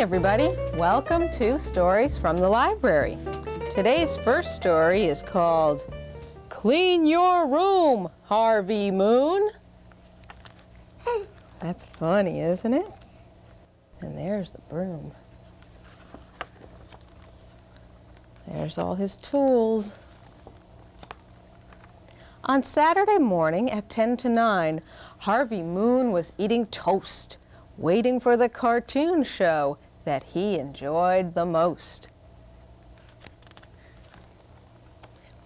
everybody. Welcome to Stories from the Library. Today's first story is called Clean Your Room, Harvey Moon. That's funny, isn't it? And there's the broom. There's all his tools. On Saturday morning at 10 to 9, Harvey Moon was eating toast, waiting for the cartoon show that he enjoyed the most.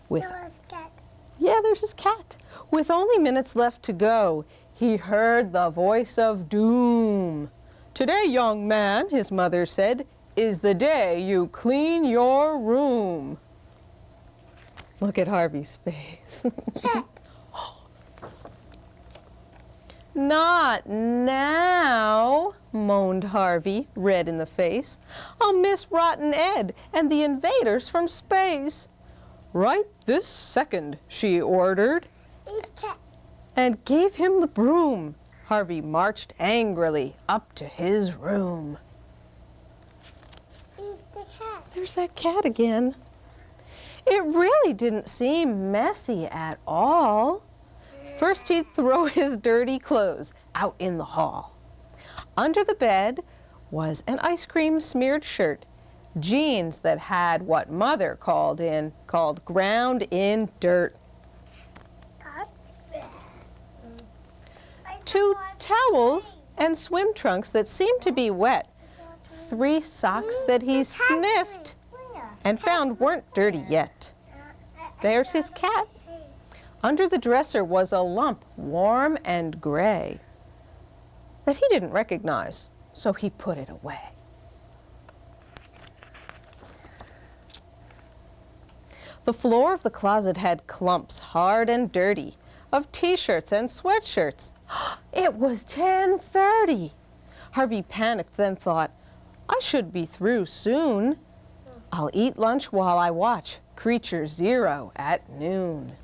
Yeah, there's his cat. With only minutes left to go, he heard the voice of doom. "Today, young man," his mother said, "is the day you clean your room." Look at Harvey's face. "Not now," moaned Harvey, red in the face. "I'll miss Rotten Ed and the invaders from space." "Right this second," she ordered, and gave him the broom. Harvey marched angrily up to his room. There's that cat again. It really didn't seem messy at all. First, he'd throw his dirty clothes out in the hall. Under the bed was an ice cream smeared shirt, jeans that had what Mother called ground in dirt, 2 towels and swim trunks that seemed to be wet, 3 socks that he sniffed and found weren't dirty yet. There's his cat. Under the dresser was a lump, warm and gray, that he didn't recognize, so he put it away. The floor of the closet had clumps, hard and dirty, of t-shirts and sweatshirts. It was 10:30. Harvey panicked, then thought, "I should be through soon. I'll eat lunch while I watch Creature Zero at noon."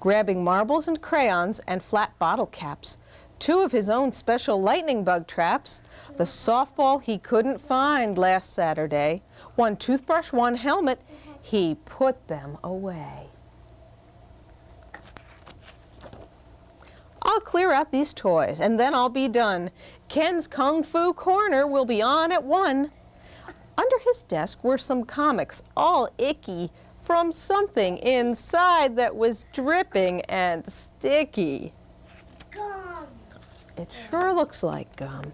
Grabbing marbles and crayons and flat bottle caps, 2 of his own special lightning bug traps, the softball he couldn't find last Saturday, 1 toothbrush, 1 helmet, he put them away. "I'll clear out these toys and then I'll be done. Ken's Kung Fu Corner will be on at 1. Under his desk were some comics, all icky, from something inside that was dripping and sticky. Gum. It sure looks like gum.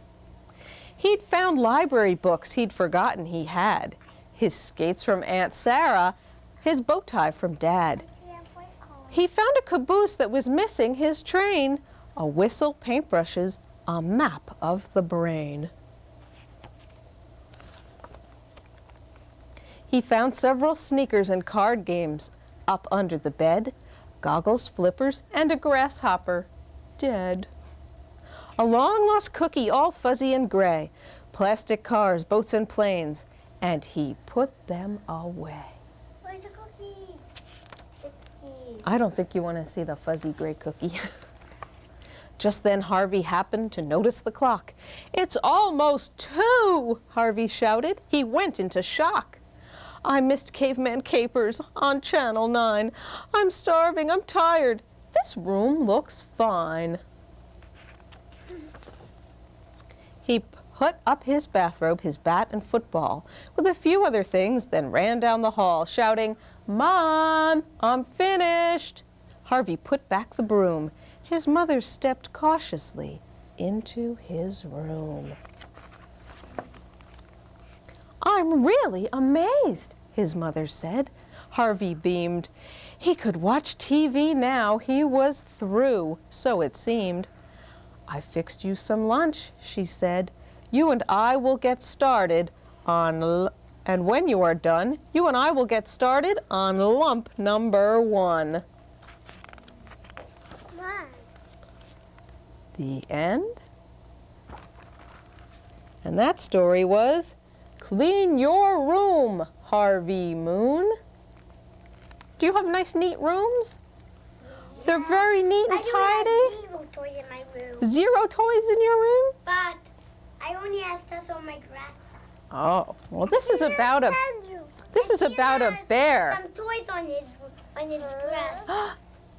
He'd found library books he'd forgotten he had. His skates from Aunt Sarah, his bow tie from Dad. He found a caboose that was missing his train, a whistle, paintbrushes, a map of the brain. He found several sneakers and card games up under the bed, goggles, flippers, and a grasshopper, dead. A long-lost cookie, all fuzzy and gray, plastic cars, boats, and planes, and he put them away. Where's the cookie? I don't think you want to see the fuzzy gray cookie. Just then Harvey happened to notice the clock. "It's almost 2, Harvey shouted. He went into shock. "I missed Caveman Capers on Channel 9. I'm starving, I'm tired. This room looks fine." He put up his bathrobe, his bat and football, with a few other things, then ran down the hall, shouting, "Mom, I'm finished." Harvey put back the broom. His mother stepped cautiously into his room. "I'm really amazed," his mother said. Harvey beamed. He could watch TV now. He was through, so it seemed. "I fixed you some lunch," she said. "You and I will get started on and when you are done, you and I will get started on lump number 1. The end. And that story was Clean Your Room, Harvey Moon. Do you have nice, neat rooms? They're very neat and tidy. I do have zero toys in my room. 0 toys in your room? But I only have stuff on my grass. Oh, well, this is about a bear. Some toys on his grass.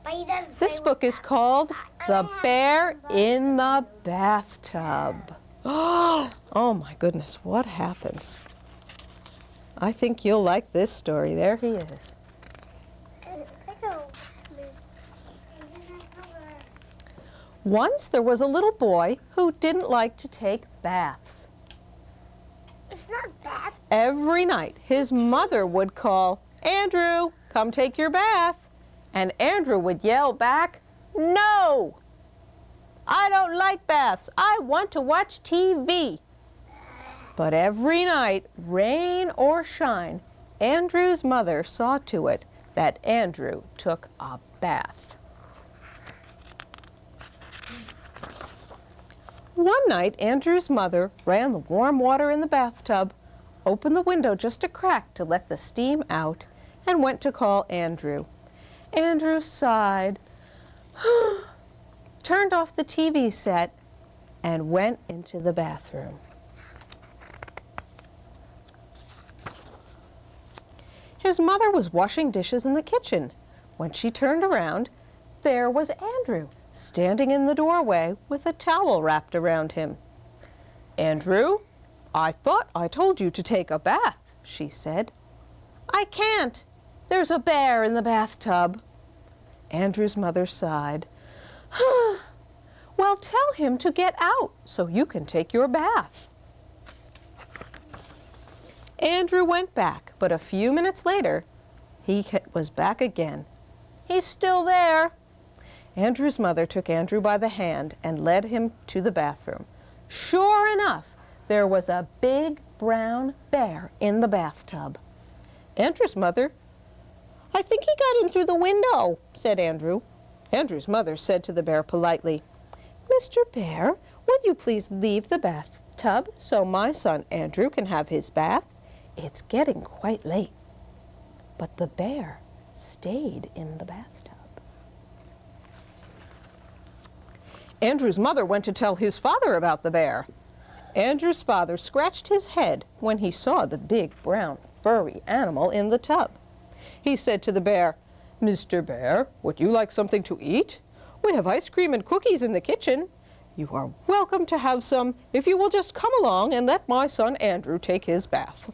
But he doesn't This play book with is called The Bear in the Bathtub. Oh my goodness, what happens? I think you'll like this story. There he is. Once there was a little boy who didn't like to take baths. It's not bad. Every night his mother would call, "Andrew, come take your bath." And Andrew would yell back, "No! I don't like baths. I want to watch TV." But every night, rain or shine, Andrew's mother saw to it that Andrew took a bath. One night, Andrew's mother ran the warm water in the bathtub, opened the window just a crack to let the steam out, and went to call Andrew. Andrew sighed, turned off the TV set, and went into the bathroom. His mother was washing dishes in the kitchen. When she turned around, there was Andrew, standing in the doorway with a towel wrapped around him. "Andrew, I thought I told you to take a bath," she said. "I can't. There's a bear in the bathtub." Andrew's mother sighed. "Well, tell him to get out so you can take your bath." Andrew went back, but a few minutes later, he was back again. "He's still there." Andrew's mother took Andrew by the hand and led him to the bathroom. Sure enough, there was a big brown bear in the bathtub. Andrew's mother, "I think he got in through the window," said Andrew. Andrew's mother said to the bear politely, "Mr. Bear, would you please leave the bathtub so my son Andrew can have his bath? It's getting quite late." But the bear stayed in the bathtub. Andrew's mother went to tell his father about the bear. Andrew's father scratched his head when he saw the big brown furry animal in the tub. He said to the bear, "Mr. Bear, would you like something to eat? We have ice cream and cookies in the kitchen. You are welcome to have some if you will just come along and let my son Andrew take his bath."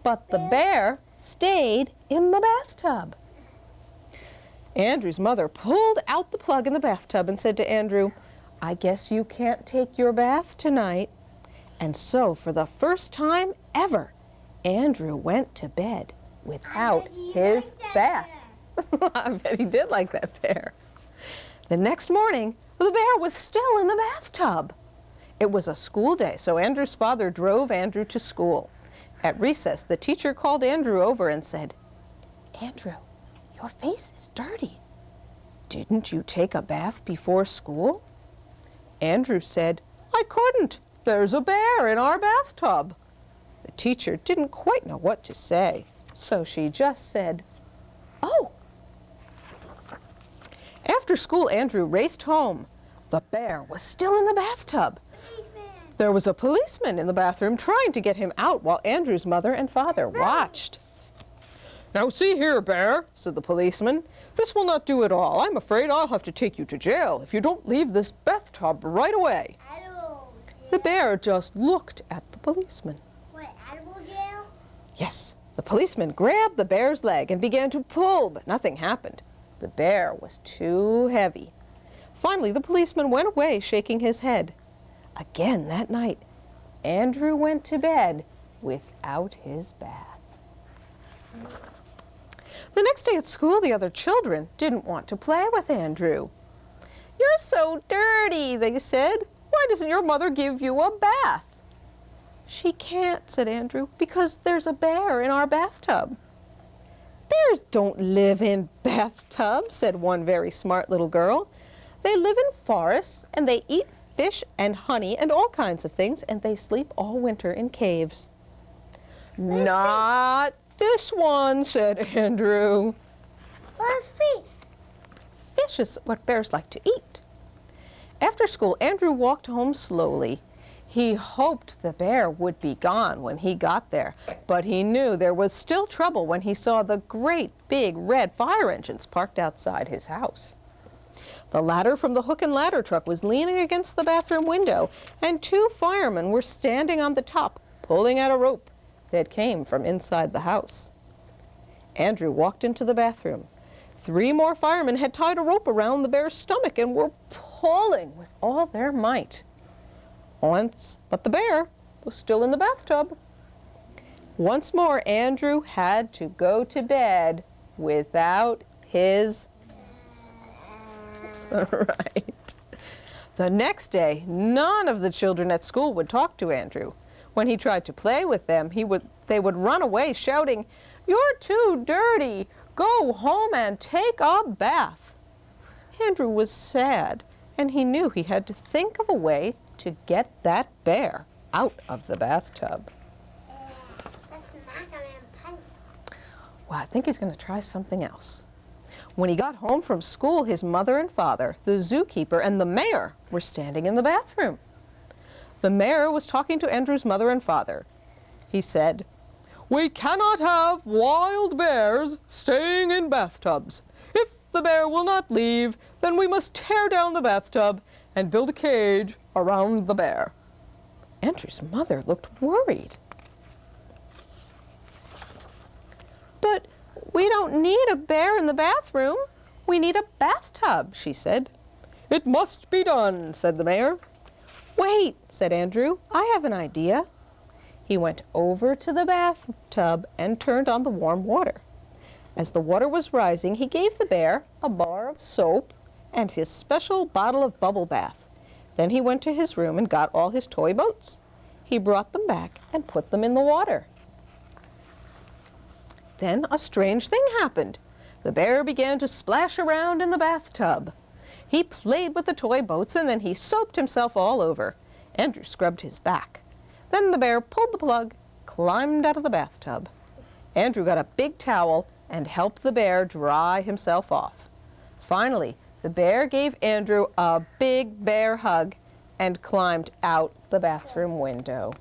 But the bear stayed in the bathtub. Andrew's mother pulled out the plug in the bathtub and said to Andrew, "I guess you can't take your bath tonight." And so, for the first time ever, Andrew went to bed without his bath. I bet he did like that bear. The next morning, the bear was still in the bathtub. It was a school day, so Andrew's father drove Andrew to school. At recess, the teacher called Andrew over and said, "Andrew, your face is dirty. Didn't you take a bath before school?" Andrew said, "I couldn't. There's a bear in our bathtub." The teacher didn't quite know what to say, so she just said, "Oh." After school, Andrew raced home. The bear was still in the bathtub. There was a policeman in the bathroom trying to get him out while Andrew's mother and father watched. "Now see here, Bear," said the policeman. "This will not do at all. I'm afraid I'll have to take you to jail if you don't leave this bathtub right away." The bear just looked at the policeman. What, animal jail? Yes, the policeman grabbed the bear's leg and began to pull, but nothing happened. The bear was too heavy. Finally, the policeman went away, shaking his head. Again that night, Andrew went to bed without his bath. The next day at school, the other children didn't want to play with Andrew. "You're so dirty," they said. "Why doesn't your mother give you a bath?" "She can't," said Andrew, "because there's a bear in our bathtub." "Bears don't live in bathtubs," said one very smart little girl. "They live in forests, and they eat fish and honey and all kinds of things, and they sleep all winter in caves." "Not this one," said Andrew. What fish? Fish is what bears like to eat. After school, Andrew walked home slowly. He hoped the bear would be gone when he got there, but he knew there was still trouble when he saw the great big red fire engines parked outside his house. The ladder from the hook and ladder truck was leaning against the bathroom window, and 2 firemen were standing on the top, pulling at a rope that came from inside the house. Andrew walked into the bathroom. 3 more firemen had tied a rope around the bear's stomach and were pulling with all their might. But the bear was still in the bathtub. Once more, Andrew had to go to bed without his... Right. The next day, none of the children at school would talk to Andrew. When he tried to play with them, they would run away shouting, "You're too dirty! Go home and take a bath!" Andrew was sad, and he knew he had to think of a way to get that bear out of the bathtub. Well, I think he's going to try something else. When he got home from school, his mother and father, the zookeeper, and the mayor were standing in the bathroom. The mayor was talking to Andrew's mother and father. He said, "We cannot have wild bears staying in bathtubs. If the bear will not leave, then we must tear down the bathtub and build a cage around the bear." Andrew's mother looked worried. "But we don't need a bear in the bathroom. We need a bathtub," she said. "It must be done," said the mayor. "Wait," said Andrew, "I have an idea." He went over to the bathtub and turned on the warm water. As the water was rising, he gave the bear a bar of soap and his special bottle of bubble bath. Then he went to his room and got all his toy boats. He brought them back and put them in the water. Then a strange thing happened. The bear began to splash around in the bathtub. He played with the toy boats and then he soaped himself all over. Andrew scrubbed his back. Then the bear pulled the plug, climbed out of the bathtub. Andrew got a big towel and helped the bear dry himself off. Finally, the bear gave Andrew a big bear hug and climbed out the bathroom window.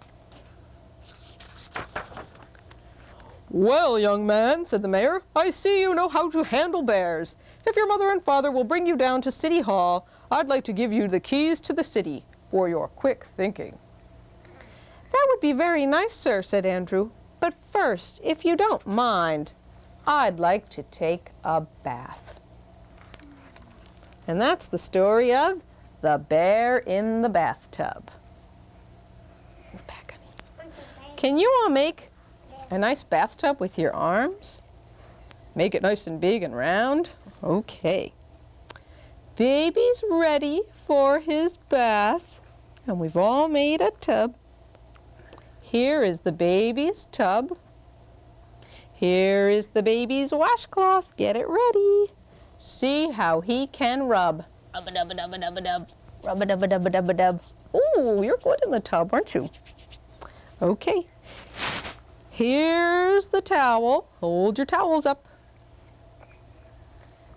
"Well, young man," said the mayor, "I see you know how to handle bears. If your mother and father will bring you down to City Hall, I'd like to give you the keys to the city for your quick thinking." "That would be very nice, sir," said Andrew. "But first, if you don't mind, I'd like to take a bath." And that's the story of the bear in the bathtub. Move back, honey. Can you all make a nice bathtub with your arms? Make it nice and big and round. Okay. Baby's ready for his bath, and we've all made a tub. Here is the baby's tub. Here is the baby's washcloth. Get it ready. See how he can rub. Rub-a-dub-a-dub-a-dub. Rub-a-dub-a-dub-a-dub. Ooh, you're good in the tub, aren't you? Okay. Here's the towel. Hold your towels up.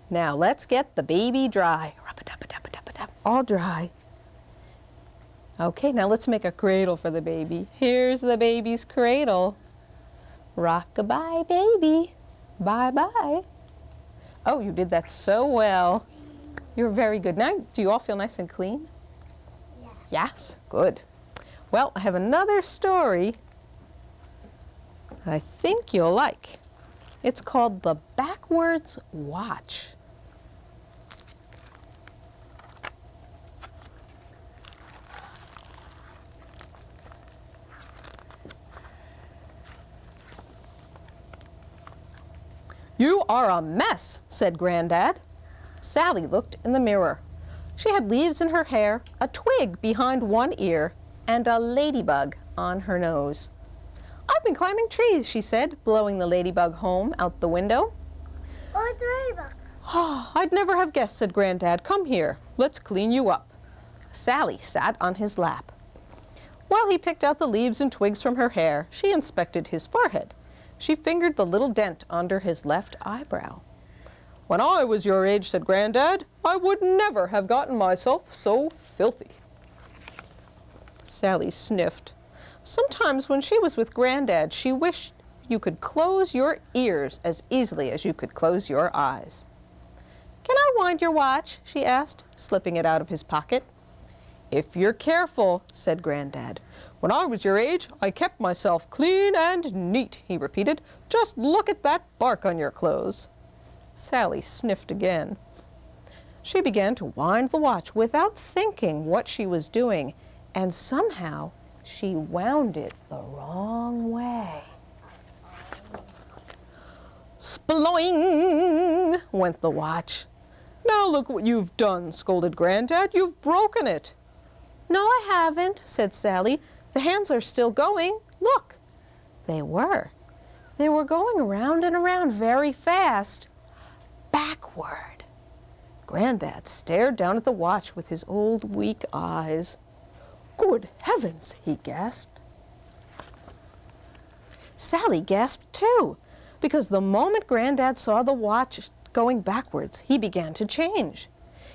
Now let's get the baby dry. Rub-a-dub-a-dub-a-dub-a-dub. All dry. Okay, now let's make a cradle for the baby. Here's the baby's cradle. Rock-a-bye, baby. Bye-bye. Oh, you did that so well. You're very good. Now, do you all feel nice and clean? Yeah. Yes, good. Well, I have another story that I think you'll like. It's called The Backwards Watch. "You are a mess," said Granddad. Sally looked in the mirror. She had leaves in her hair, a twig behind one ear, and a ladybug on her nose. "I've been climbing trees," she said, blowing the ladybug home out the window. Oh, the ladybug. "Oh, I'd never have guessed," said Granddad. "Come here. Let's clean you up." Sally sat on his lap. While he picked out the leaves and twigs from her hair, she inspected his forehead. She fingered the little dent under his left eyebrow. "When I was your age," said Granddad, "I would never have gotten myself so filthy." Sally sniffed. Sometimes when she was with Granddad, she wished you could close your ears as easily as you could close your eyes. "Can I wind your watch?" she asked, slipping it out of his pocket. "If you're careful," said Granddad. "When I was your age, I kept myself clean and neat," he repeated. "Just look at that bark on your clothes." Sally sniffed again. She began to wind the watch without thinking what she was doing, and somehow she wound it the wrong way. Sploing went the watch. "Now look what you've done," scolded Granddad. "You've broken it." "No, I haven't," said Sally. "The hands are still going. Look." They were. They were going around and around very fast, backward. Granddad stared down at the watch with his old weak eyes. "Good heavens," he gasped. Sally gasped too, because the moment Granddad saw the watch going backwards, he began to change.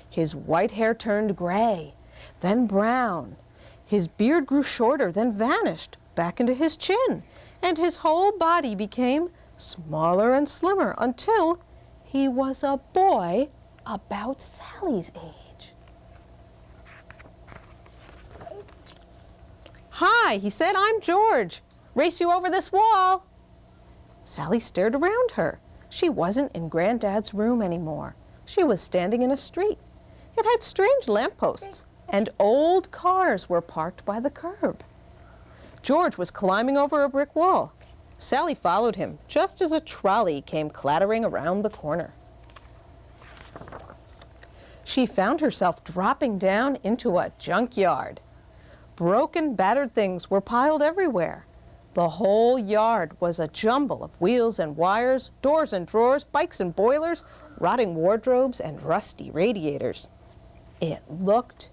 His white hair turned gray, then brown. His beard grew shorter, then vanished back into his chin, and his whole body became smaller and slimmer until he was a boy about Sally's age. "Hi," he said, "I'm George. Race you over this wall." Sally stared around her. She wasn't in Granddad's room anymore. She was standing in a street. It had strange lampposts, and old cars were parked by the curb. George was climbing over a brick wall. Sally followed him just as a trolley came clattering around the corner. She found herself dropping down into a junkyard. Broken, battered things were piled everywhere. The whole yard was a jumble of wheels and wires, doors and drawers, bikes and boilers, rotting wardrobes and rusty radiators. It looked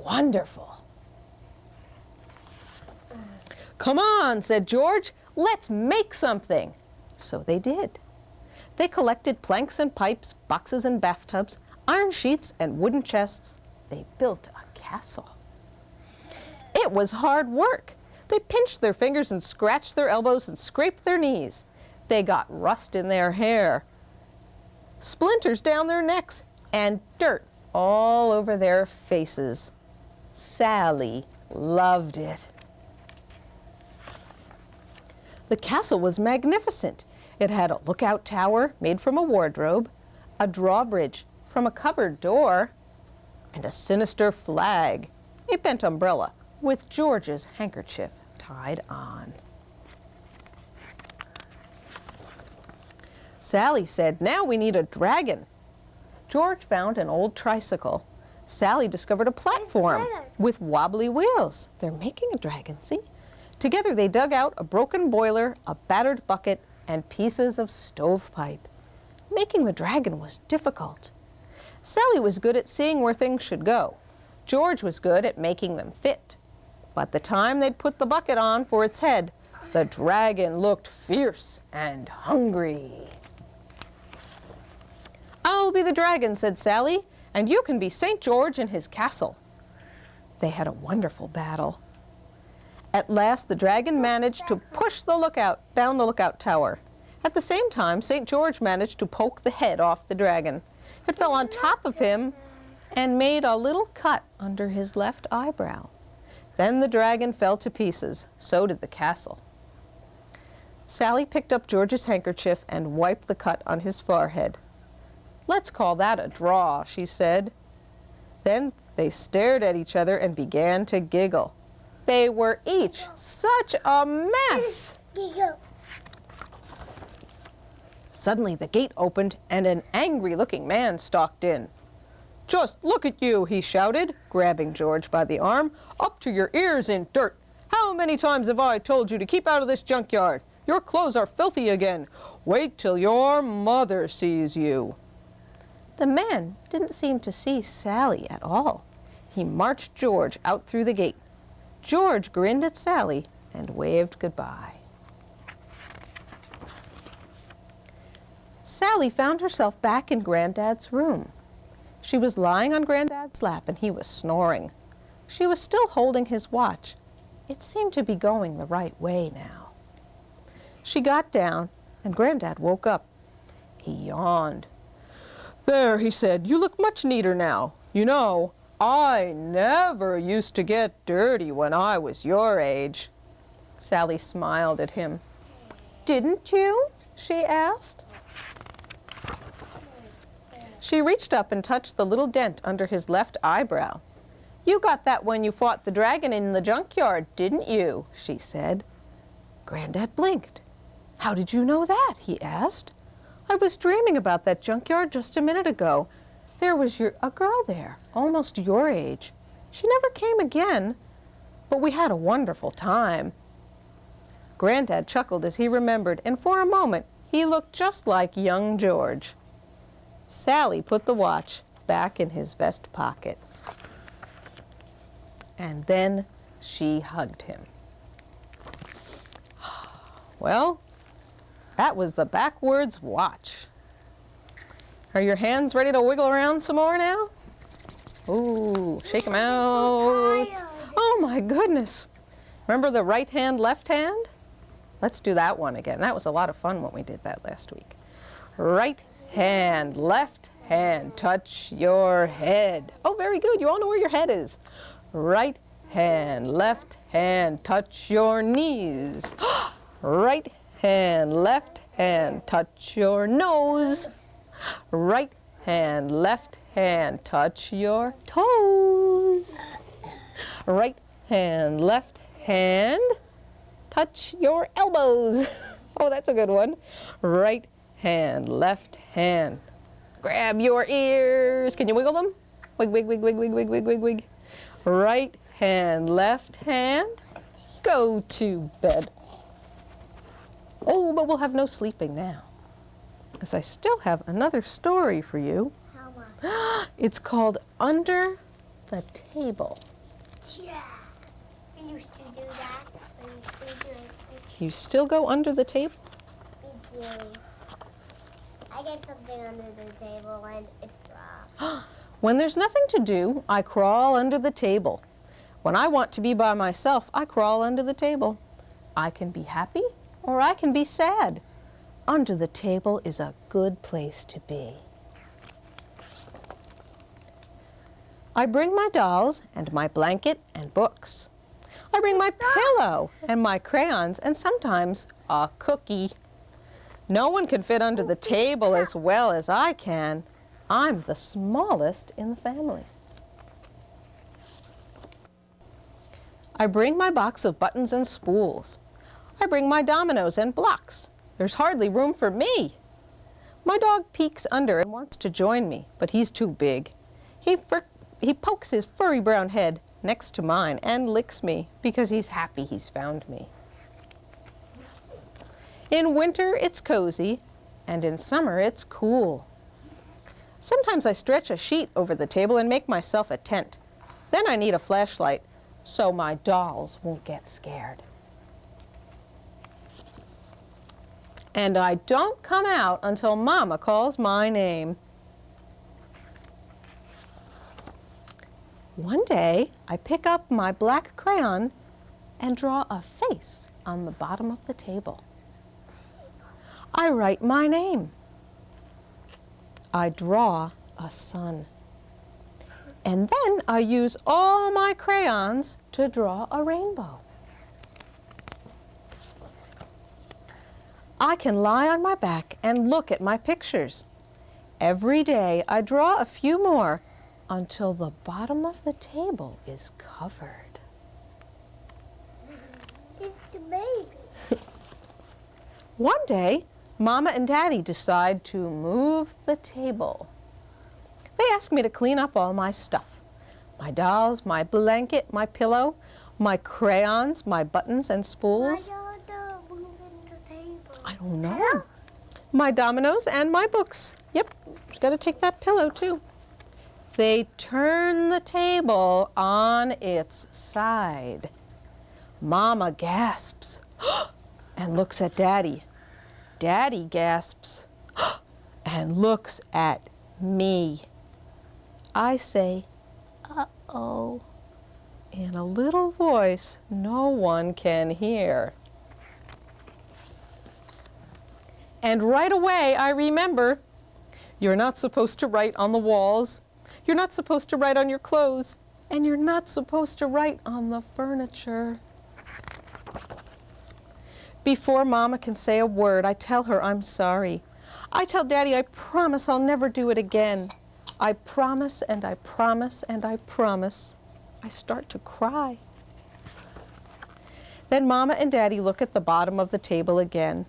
wonderful. "Come on," said George, "let's make something." So they did. They collected planks and pipes, boxes and bathtubs, iron sheets and wooden chests. They built a castle. It was hard work. They pinched their fingers and scratched their elbows and scraped their knees. They got rust in their hair, splinters down their necks, and dirt all over their faces. Sally loved it. The castle was magnificent. It had a lookout tower made from a wardrobe, a drawbridge from a cupboard door, and a sinister flag, a bent umbrella with George's handkerchief tied on. Sally said, "Now we need a dragon." George found an old tricycle. Sally discovered a platform with wobbly wheels. They're making a dragon, see? Together they dug out a broken boiler, a battered bucket, and pieces of stovepipe. Making the dragon was difficult. Sally was good at seeing where things should go. George was good at making them fit. By the time they'd put the bucket on for its head, the dragon looked fierce and hungry. "I'll be the dragon," said Sally, "and you can be St. George in his castle." They had a wonderful battle. At last, the dragon managed to push the lookout down the lookout tower. At the same time, St. George managed to poke the head off the dragon. It fell on top of him and made a little cut under his left eyebrow. Then the dragon fell to pieces. So did the castle. Sally picked up George's handkerchief and wiped the cut on his forehead. "Let's call that a draw," she said. Then they stared at each other and began to giggle. They were each such a mess. Suddenly the gate opened and an angry-looking man stalked in. "Just look at you," he shouted, grabbing George by the arm, "up to your ears in dirt. How many times have I told you to keep out of this junkyard? Your clothes are filthy again. Wait till your mother sees you." The man didn't seem to see Sally at all. He marched George out through the gate. George grinned at Sally and waved goodbye. Sally found herself back in Granddad's room. She was lying on Granddad's lap and he was snoring. She was still holding his watch. It seemed to be going the right way now. She got down and Granddad woke up. He yawned. "There," he said, "you look much neater now. You know, I never used to get dirty when I was your age." Sally smiled at him. "Didn't you?" she asked. She reached up and touched the little dent under his left eyebrow. "You got that when you fought the dragon in the junkyard, didn't you?" she said. Granddad blinked. "How did you know that?" he asked. "I was dreaming about that junkyard just a minute ago. There was a girl there, almost your age. She never came again, but we had a wonderful time." Granddad chuckled as he remembered, and for a moment he looked just like young George. Sally put the watch back in his vest pocket. And then she hugged him. Well, that was the backwards watch. Are your hands ready to wiggle around some more now? Ooh, shake them out. Oh my goodness. Remember the right hand, left hand? Let's do that one again. That was a lot of fun when we did that last week. Right hand, left hand, touch your head. Oh, very good. You all know where your head is. Right hand, left hand, touch your knees. Right hand, left hand, touch your nose. Right hand, left hand, touch your toes. Right hand, left hand, touch your elbows. Oh, that's a good one. Right hand, left hand, grab your ears. Can you wiggle them? Wig, wig, wig, wig, wig, wig, wig, wig, wig. Right hand, left hand, go to bed. Oh, but we'll have no sleeping now, because I still have another story for you. How much? It's called Under the Table. Yeah. We used to do that. We used to do it. You still go under the table? We do. I get something under the table and it's dropped. When there's nothing to do, I crawl under the table. When I want to be by myself, I crawl under the table. I can be happy or I can be sad. Under the table is a good place to be. I bring my dolls and my blanket and books. I bring my pillow and my crayons and sometimes a cookie. No one can fit under the table as well as I can. I'm the smallest in the family. I bring my box of buttons and spools. I bring my dominoes and blocks. There's hardly room for me. My dog peeks under and wants to join me, but he's too big. He pokes his furry brown head next to mine and licks me because he's happy he's found me. In winter, it's cozy, and in summer, it's cool. Sometimes I stretch a sheet over the table and make myself a tent. Then I need a flashlight so my dolls won't get scared. And I don't come out until Mama calls my name. One day, I pick up my black crayon and draw a face on the bottom of the table. I write my name. I draw a sun. And then I use all my crayons to draw a rainbow. I can lie on my back and look at my pictures. Every day I draw a few more until the bottom of the table is covered. It's the baby. One day, Mama and Daddy decide to move the table. They ask me to clean up all my stuff. My dolls, my blanket, my pillow, my crayons, my buttons and spools. Why don't you move the table? I don't know. My dominoes and my books. Yep, got to take that pillow too. They turn the table on its side. Mama gasps and looks at Daddy. Daddy gasps and looks at me. I say, "Uh-oh," in a little voice no one can hear. And right away I remember, you're not supposed to write on the walls, you're not supposed to write on your clothes, and you're not supposed to write on the furniture. Before Mama can say a word, I tell her I'm sorry. I tell Daddy I promise I'll never do it again. I promise and I promise and I promise. I start to cry. Then Mama and Daddy look at the bottom of the table again.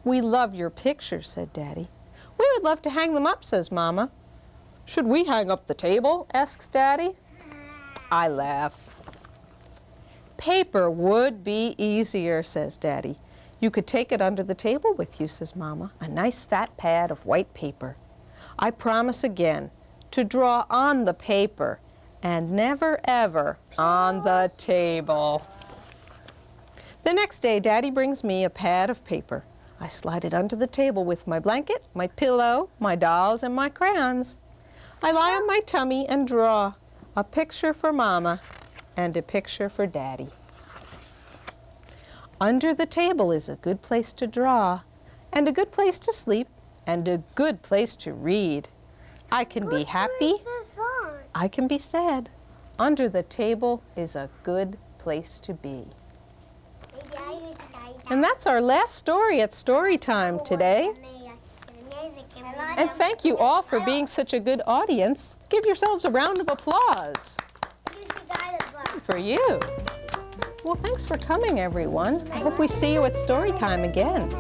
"We love your pictures," said Daddy. "We would love to hang them up," says Mama. "Should we hang up the table?" asks Daddy. I laugh. "Paper would be easier," says Daddy. "You could take it under the table with you," says Mama. "A nice fat pad of white paper. I promise again to draw on the paper and never ever on the table." The next day, Daddy brings me a pad of paper. I slide it under the table with my blanket, my pillow, my dolls, and my crayons. I lie on my tummy and draw a picture for Mama and a picture for Daddy. Under the table is a good place to draw, and a good place to sleep, and a good place to read. I can be happy, I can be sad. Under the table is a good place to be. And that's our last story at story time today. And thank you all for being such a good audience. Give yourselves a round of applause. For you. Well, thanks for coming, everyone. I hope we see you at story time again.